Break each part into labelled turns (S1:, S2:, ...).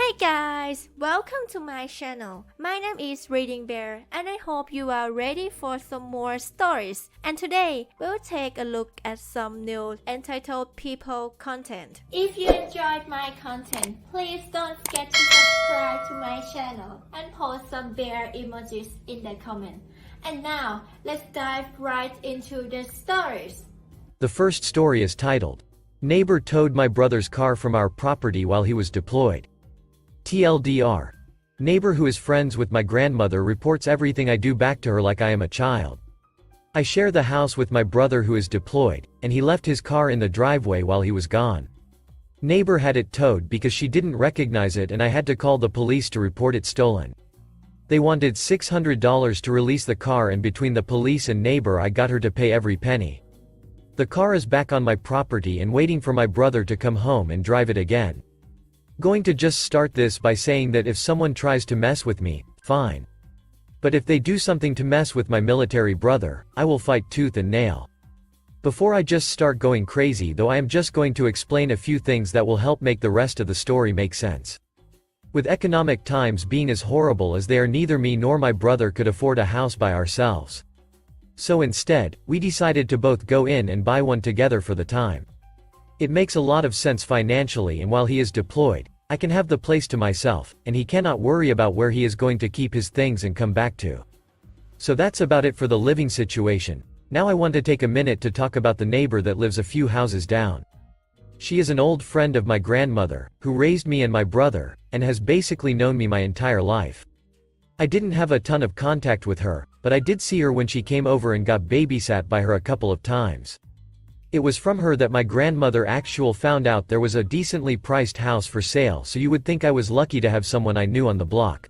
S1: Hey guys, welcome to my channel. My name is ReadingBear and I hope you are ready for some more stories. And today, we'll take a look at some new entitled people content. If you enjoyed my content, please don't forget to subscribe to my channel and post some bear emojis in the comment. And now, let's dive right into the stories.
S2: The first story is titled, Neighbor Towed My Brother's Car from Our Property While He Was Deployed. TLDR. Neighbor who is friends with my grandmother reports everything I do back to her like I am a child. I share the house with my brother who is deployed, and he left his car in the driveway while he was gone. Neighbor had it towed because she didn't recognize it and I had to call the police to report it stolen. They wanted $600 to release the car and between the police and neighbor I got her to pay every penny. The car is back on my property and waiting for my brother to come home and drive it again. Going to just start this by saying that if someone tries to mess with me, fine. But if they do something to mess with my military brother, I will fight tooth and nail. Before I just start going crazy though, I am just going to explain a few things that will help make the rest of the story make sense. With economic times being as horrible as they are, neither me nor my brother could afford a house by ourselves. So instead, we decided to both go in and buy one together for the time. It makes a lot of sense financially, and while he is deployed, I can have the place to myself, and he cannot worry about where he is going to keep his things and come back to. So that's about it for the living situation. Now I want to take a minute to talk about the neighbor that lives a few houses down. She is an old friend of my grandmother, who raised me and my brother, and has basically known me my entire life. I didn't have a ton of contact with her, but I did see her when she came over and got babysat by her a couple of times. It was from her that my grandmother found out there was a decently priced house for sale, so you would think I was lucky to have someone I knew on the block.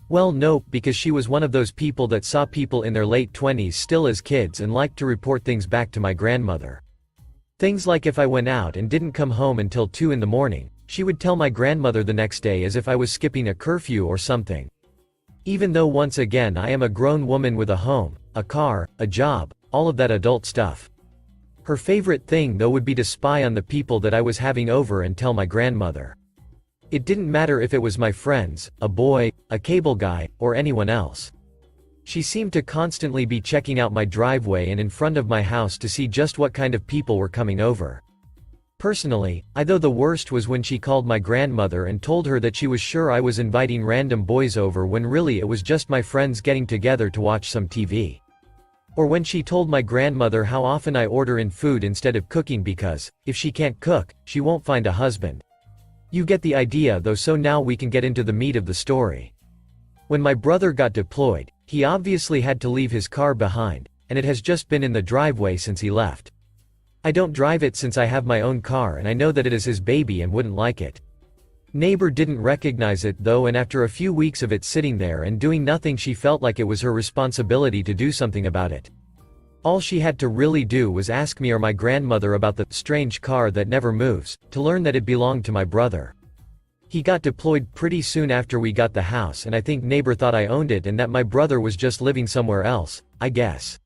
S2: Well, nope, because she was one of those people that saw people in their late 20s still as kids and liked to report things back to my grandmother. Things like if I went out and didn't come home until 2 in the morning, she would tell my grandmother the next day as if I was skipping a curfew or something. Even though once again I am a grown woman with a home, a car, a job, all of that adult stuff. Her favorite thing though would be to spy on the people that I was having over and tell my grandmother. It didn't matter if it was my friends, a boy, a cable guy, or anyone else. She seemed to constantly be checking out my driveway and in front of my house to see just what kind of people were coming over. Personally, though the worst was when she called my grandmother and told her that she was sure I was inviting random boys over when really it was just my friends getting together to watch some TV. Or when she told my grandmother how often I order in food instead of cooking because, if she can't cook, she won't find a husband. You get the idea though, so now we can get into the meat of the story. When my brother got deployed, he obviously had to leave his car behind, and it has just been in the driveway since he left. I don't drive it since I have my own car and I know that it is his baby and wouldn't like it. Neighbor didn't recognize it though, and after a few weeks of it sitting there and doing nothing, she felt like it was her responsibility to do something about it. All she had to really do was ask me or my grandmother about the strange car that never moves, to learn that it belonged to my brother. He got deployed pretty soon after we got the house, and I think neighbor thought I owned it and that my brother was just living somewhere else, I guess.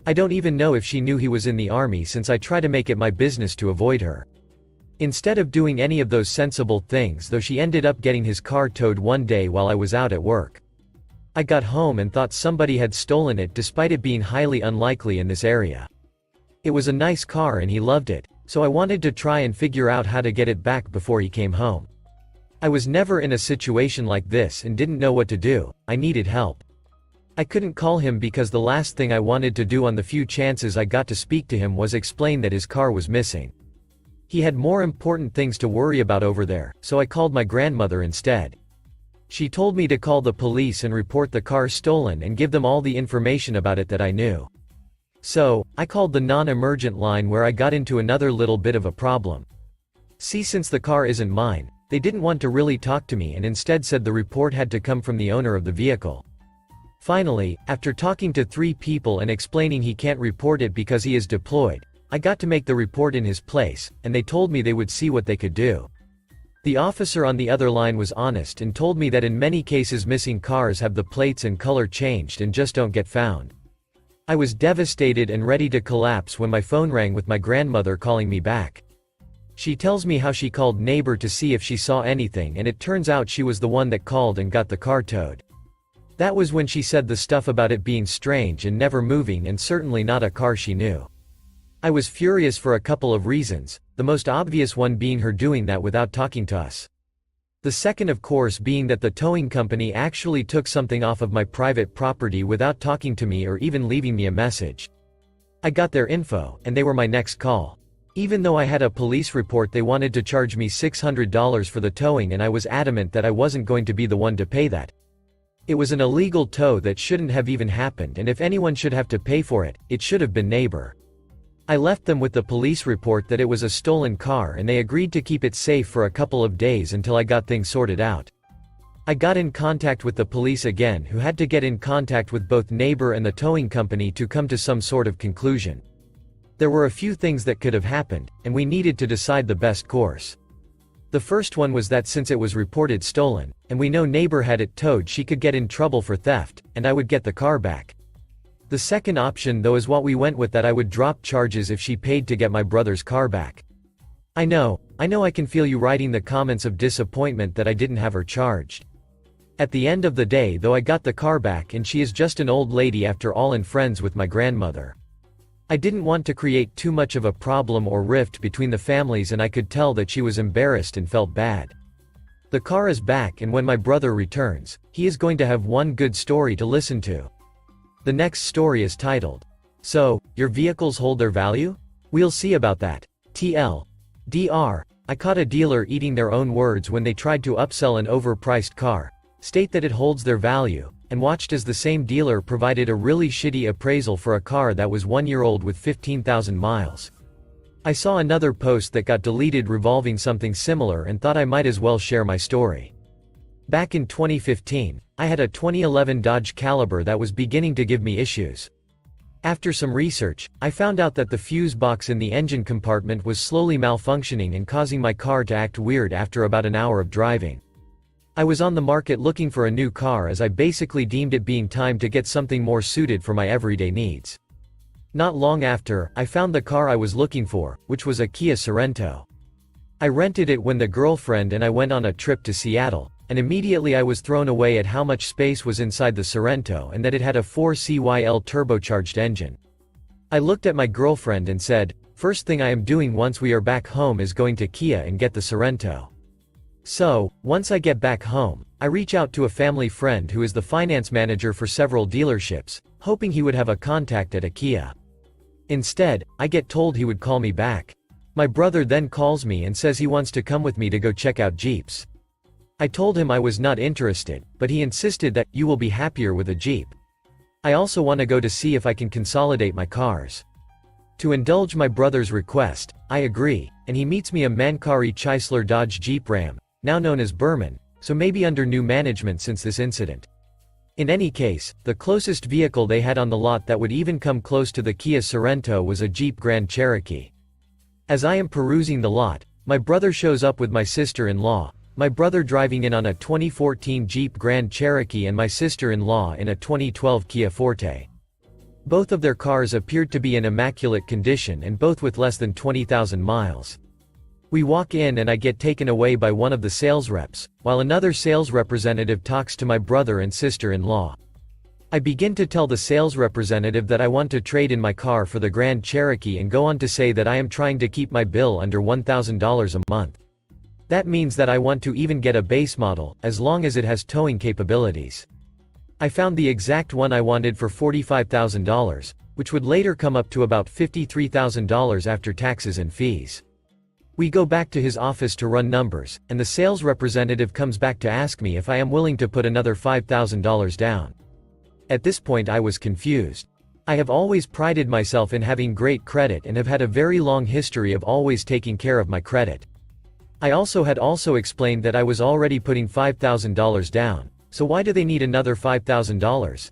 S2: I don't even know if she knew he was in the army, since I try to make it my business to avoid her. Instead of doing any of those sensible things though, she ended up getting his car towed one day while I was out at work. I got home and thought somebody had stolen it, despite it being highly unlikely in this area. It was a nice car and he loved it, so I wanted to try and figure out how to get it back before he came home. I was never in a situation like this and didn't know what to do. I needed help. I couldn't call him because the last thing I wanted to do on the few chances I got to speak to him was explain that his car was missing. He had more important things to worry about over there, so I called my grandmother instead. She told me to call the police and report the car stolen and give them all the information about it that I knew. So, I called the non-emergent line, where I got into another little bit of a problem. See, since the car isn't mine, they didn't want to really talk to me and instead said the report had to come from the owner of the vehicle. Finally, after talking to 3 people and explaining he can't report it because he is deployed, I got to make the report in his place, and they told me they would see what they could do. The officer on the other line was honest and told me that in many cases missing cars have the plates and color changed and just don't get found. I was devastated and ready to collapse when my phone rang with my grandmother calling me back. She tells me how she called neighbor to see if she saw anything, and it turns out she was the one that called and got the car towed. That was when she said the stuff about it being strange and never moving and certainly not a car she knew. I was furious for a couple of reasons, the most obvious one being her doing that without talking to us. The second, of course, being that the towing company actually took something off of my private property without talking to me or even leaving me a message. I got their info, and they were my next call. Even though I had a police report, they wanted to charge me $600 for the towing, and I was adamant that I wasn't going to be the one to pay that. It was an illegal tow that shouldn't have even happened, and if anyone should have to pay for it, it should have been neighbor. I left them with the police report that it was a stolen car, and they agreed to keep it safe for a couple of days until I got things sorted out. I got in contact with the police again, who had to get in contact with both neighbor and the towing company to come to some sort of conclusion. There were a few things that could have happened, and we needed to decide the best course. The first one was that since it was reported stolen, and we know neighbor had it towed, she could get in trouble for theft, and I would get the car back. The second option, though, is what we went with, that I would drop charges if she paid to get my brother's car back. I know I can feel you writing the comments of disappointment that I didn't have her charged. At the end of the day, though, I got the car back, and she is just an old lady after all and friends with my grandmother. I didn't want to create too much of a problem or rift between the families, and I could tell that she was embarrassed and felt bad. The car is back, and when my brother returns, he is going to have one good story to listen to. The next story is titled, "So, your vehicles hold their value? We'll see about that." TLDR, I caught a dealer eating their own words when they tried to upsell an overpriced car, state that it holds their value, and watched as the same dealer provided a really shitty appraisal for a car that was 1 year old with 15,000 miles. I saw another post that got deleted revolving something similar and thought I might as well share my story. Back in 2015, I had a 2011 Dodge Caliber that was beginning to give me issues. After some research, I found out that the fuse box in the engine compartment was slowly malfunctioning and causing my car to act weird after about an hour of driving. I was on the market looking for a new car, as I basically deemed it being time to get something more suited for my everyday needs. Not long after, I found the car I was looking for, which was a Kia Sorento. I rented it when the girlfriend and I went on a trip to Seattle, and immediately I was thrown away at how much space was inside the Sorento and that it had a 4CYL turbocharged engine. I looked at my girlfriend and said, "First thing I am doing once we are back home is going to Kia and get the Sorento." So, once I get back home, I reach out to a family friend who is the finance manager for several dealerships, hoping he would have a contact at a Kia. Instead, I get told he would call me back. My brother then calls me and says he wants to come with me to go check out Jeeps. I told him I was not interested, but he insisted that "you will be happier with a Jeep. I also want to go to see if I can consolidate my cars." To indulge my brother's request, I agree, and he meets me a Mancari Chrysler Dodge Jeep Ram, now known as Berman, so maybe under new management since this incident. In any case, the closest vehicle they had on the lot that would even come close to the Kia Sorento was a Jeep Grand Cherokee. As I am perusing the lot, my brother shows up with my sister-in-law, my brother driving in on a 2014 Jeep Grand Cherokee and my sister-in-law in a 2012 Kia Forte. Both of their cars appeared to be in immaculate condition and both with less than 20,000 miles. We walk in and I get taken away by one of the sales reps, while another sales representative talks to my brother and sister-in-law. I begin to tell the sales representative that I want to trade in my car for the Grand Cherokee and go on to say that I am trying to keep my bill under $1,000 a month. That means that I want to even get a base model, as long as it has towing capabilities. I found the exact one I wanted for $45,000, which would later come up to about $53,000 after taxes and fees. We go back to his office to run numbers, and the sales representative comes back to ask me if I am willing to put another $5,000 down. At this point I was confused. I have always prided myself in having great credit and have had a very long history of always taking care of my credit. I had explained that I was already putting $5,000 down, so why do they need another $5,000?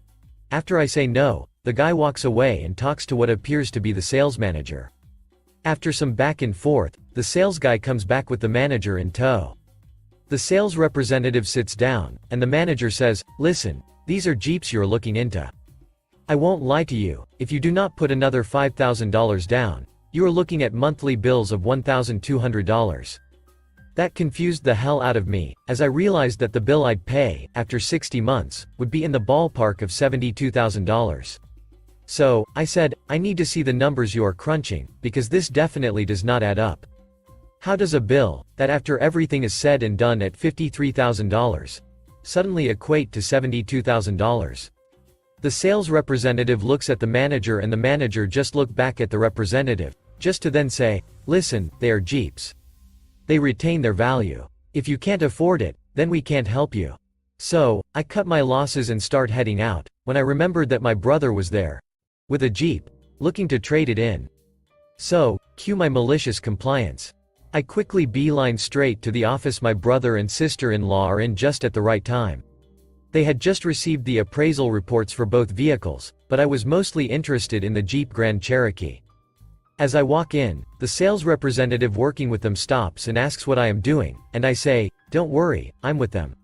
S2: After I say no, the guy walks away and talks to what appears to be the sales manager. After some back and forth, the sales guy comes back with the manager in tow. The sales representative sits down, and the manager says, "Listen, these are Jeeps you're looking into. I won't lie to you, if you do not put another $5,000 down, You are looking at monthly bills of $1,200. That confused the hell out of me, as I realized that the bill I'd pay, after 60 months, would be in the ballpark of $72,000. So, I said, I need to see the numbers you are crunching, because this definitely does not add up. How does a bill, that after everything is said and done at $53,000, suddenly equate to $72,000? The sales representative looks at the manager and the manager just look back at the representative, just to then say, listen, they are Jeeps. They retain their value. If you can't afford it, then we can't help you. So, I cut my losses and start heading out, when I remembered that my brother was there. With a Jeep. Looking to trade it in. So, cue my malicious compliance. I quickly beeline straight to the office my brother and sister-in-law are in just at the right time. They had just received the appraisal reports for both vehicles, but I was mostly interested in the Jeep Grand Cherokee. As I walk in, the sales representative working with them stops and asks what I am doing, and I say, don't worry, I'm with them.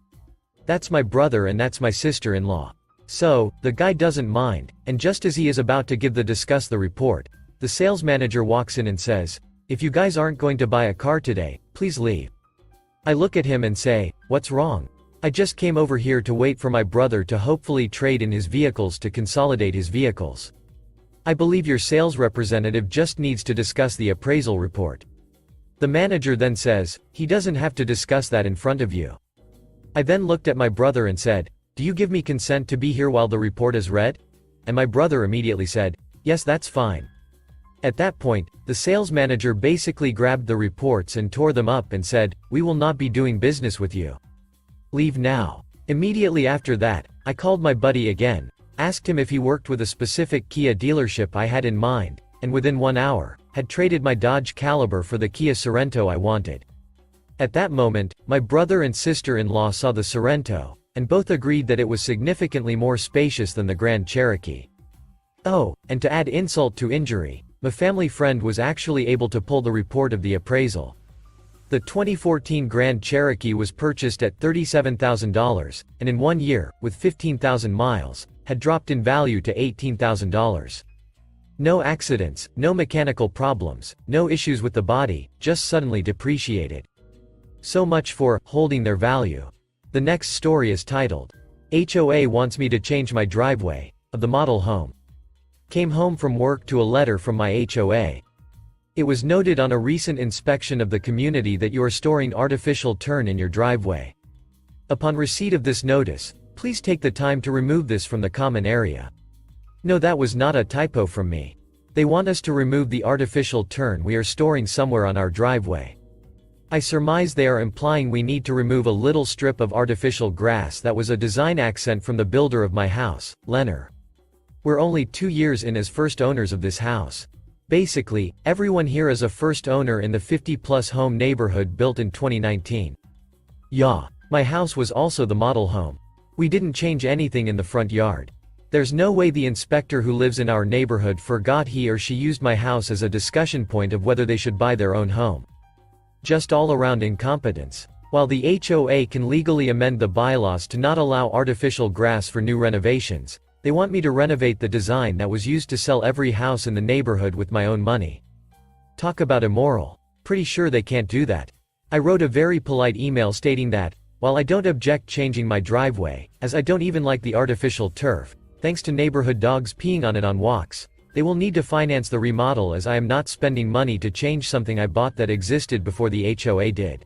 S2: That's my brother and that's my sister-in-law. So, the guy doesn't mind, and just as he is about to discuss the report, the sales manager walks in and says, if you guys aren't going to buy a car today, please leave. I look at him and say, what's wrong? I just came over here to wait for my brother to hopefully trade in his vehicles to consolidate his vehicles. I believe your sales representative just needs to discuss the appraisal report. The manager then says, he doesn't have to discuss that in front of you. I then looked at my brother and said, do you give me consent to be here while the report is read? And my brother immediately said, yes, that's fine. At that point, the sales manager basically grabbed the reports and tore them up and said, we will not be doing business with you. Leave now. Immediately after that, I called my buddy again, asked him if he worked with a specific Kia dealership I had in mind, and within 1 hour, had traded my Dodge Caliber for the Kia Sorento I wanted. At that moment, my brother and sister-in-law saw the Sorento, and both agreed that it was significantly more spacious than the Grand Cherokee. Oh, and to add insult to injury, my family friend was actually able to pull the report of the appraisal. The 2014 Grand Cherokee was purchased at $37,000, and in 1 year, with 15,000 miles, had dropped in value to $18,000. No accidents, no mechanical problems, no issues with the body, just suddenly depreciated. So much for holding their value. The next story is titled, HOA wants me to change my driveway, of the model home. Came home from work to a letter from my HOA. It was noted on a recent inspection of the community that you are storing artificial turn in your driveway. Upon receipt of this notice, please take the time to remove this from the common area. No, that was not a typo from me. They want us to remove the artificial turn we are storing somewhere on our driveway. I surmise they are implying we need to remove a little strip of artificial grass that was a design accent from the builder of my house, Lenner. We're only 2 years in as first owners of this house. Basically, everyone here is a first owner in the 50-plus home neighborhood built in 2019. Yeah, my house was also the model home. We didn't change anything in the front yard. There's no way the inspector who lives in our neighborhood forgot he or she used my house as a discussion point of whether they should buy their own home. Just all-around incompetence. While the HOA can legally amend the bylaws to not allow artificial grass for new renovations, they want me to renovate the design that was used to sell every house in the neighborhood with my own money. Talk about immoral. Pretty sure they can't do that. I wrote a very polite email stating that, while I don't object changing my driveway, as I don't even like the artificial turf, thanks to neighborhood dogs peeing on it on walks, they will need to finance the remodel as I am not spending money to change something I bought that existed before the HOA did.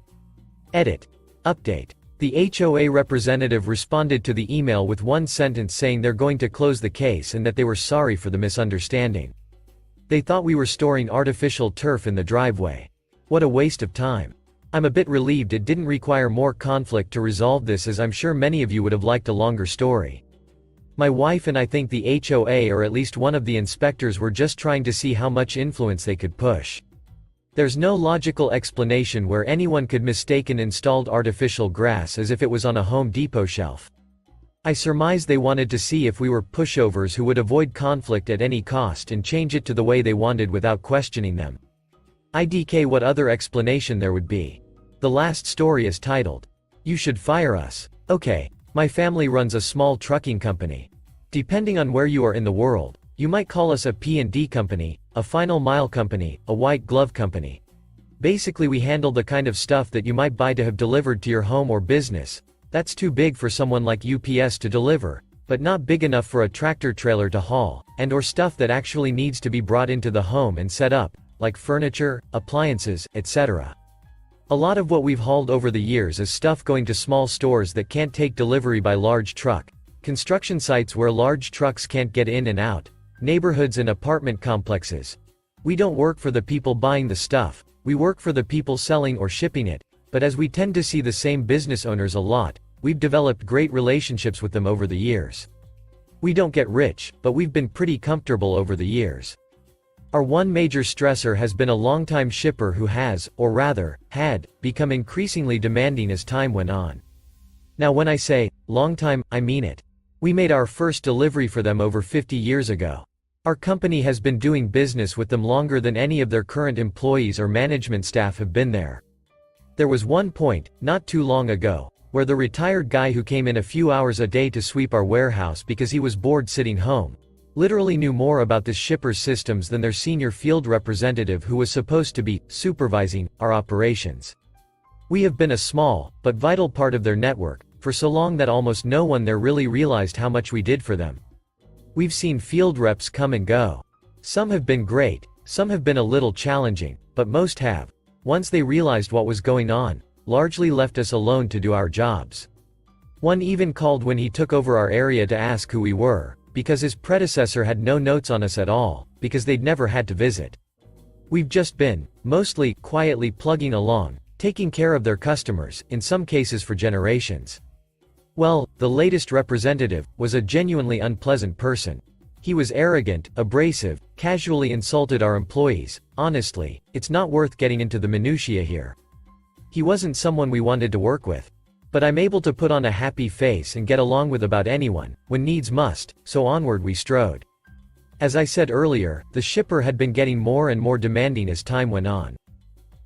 S2: Edit. Update. The HOA representative responded to the email with one sentence saying they're going to close the case and that they were sorry for the misunderstanding. They thought we were storing artificial turf in the driveway. What a waste of time. I'm a bit relieved it didn't require more conflict to resolve this, as I'm sure many of you would have liked a longer story. My wife and I think the HOA or at least one of the inspectors were just trying to see how much influence they could push. There's no logical explanation where anyone could mistake an installed artificial grass as if it was on a Home Depot shelf. I surmise they wanted to see if we were pushovers who would avoid conflict at any cost and change it to the way they wanted without questioning them. IDK, what other explanation there would be? The last story is titled, You Should Fire Us. Okay, my family runs a small trucking company. Depending on where you are in the world, You might call us a P&D company, a final mile company, a white glove company. Basically we handle the kind of stuff that you might buy to have delivered to your home or business. That's too big for someone like UPS to deliver, but not big enough for a tractor trailer to haul, and or stuff that actually needs to be brought into the home and set up, like furniture, appliances, etc. A lot of what we've hauled over the years is stuff going to small stores that can't take delivery by large truck, construction sites where large trucks can't get in and out, neighborhoods and apartment complexes. We don't work for the people buying the stuff, we work for the people selling or shipping it, but as we tend to see the same business owners a lot, we've developed great relationships with them over the years. We don't get rich, but we've been pretty comfortable over the years. Our one major stressor has been a longtime shipper who has, or rather, had, become increasingly demanding as time went on. Now when I say, long time, I mean it. We made our first delivery for them over 50 years ago. Our company has been doing business with them longer than any of their current employees or management staff have been there. There was one point, not too long ago, where the retired guy who came in a few hours a day to sweep our warehouse because he was bored sitting home, literally knew more about this shipper's systems than their senior field representative who was supposed to be supervising our operations. We have been a small, but vital part of their network, for so long that almost no one there really realized how much we did for them. We've seen field reps come and go. Some have been great, some have been a little challenging, but most have, once they realized what was going on, largely left us alone to do our jobs. One even called when he took over our area to ask who we were, because his predecessor had no notes on us at all, because they'd never had to visit. We've just been, mostly, quietly plugging along, taking care of their customers, in some cases for generations. Well, the latest representative was a genuinely unpleasant person. He was arrogant, abrasive, casually insulted our employees. Honestly, it's not worth getting into the minutiae here. He wasn't someone we wanted to work with. But I'm able to put on a happy face and get along with about anyone, when needs must, so onward we strode. As I said earlier, the shipper had been getting more and more demanding as time went on.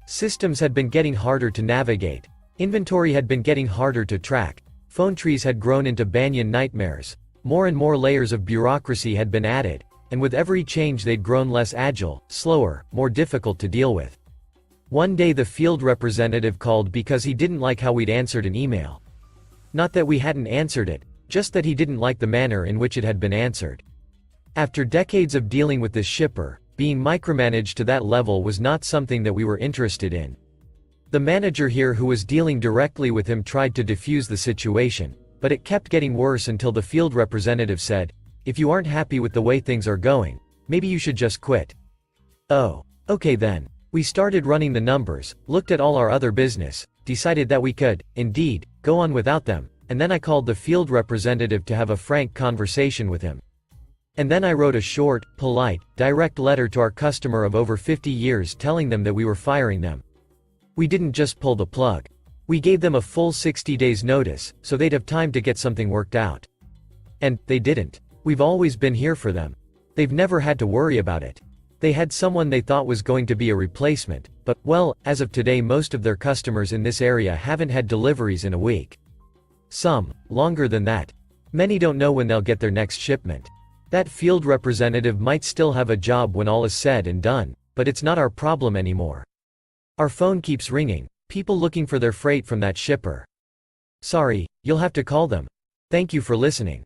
S2: Systems had been getting harder to navigate. Inventory had been getting harder to track. Phone trees had grown into banyan nightmares. More and more layers of bureaucracy had been added, and with every change they'd grown less agile, slower, more difficult to deal with. One day the field representative called because he didn't like how we'd answered an email. Not that we hadn't answered it, just that he didn't like the manner in which it had been answered. After decades of dealing with this shipper, being micromanaged to that level was not something that we were interested in. The manager here who was dealing directly with him tried to defuse the situation, but it kept getting worse until the field representative said, "If you aren't happy with the way things are going, maybe you should just quit." Oh, okay then. We started running the numbers, looked at all our other business, decided that we could, indeed, go on without them, and then I called the field representative to have a frank conversation with him. And then I wrote a short, polite, direct letter to our customer of over 50 years telling them that we were firing them. We didn't just pull the plug. We gave them a full 60 days notice, so they'd have time to get something worked out. And they didn't. We've always been here for them. They've never had to worry about it. They had someone they thought was going to be a replacement, but, well, as of today most of their customers in this area haven't had deliveries in a week. Some, longer than that. Many don't know when they'll get their next shipment. That field representative might still have a job when all is said and done, but it's not our problem anymore. Our phone keeps ringing, people looking for their freight from that shipper. Sorry, you'll have to call them. Thank you for listening.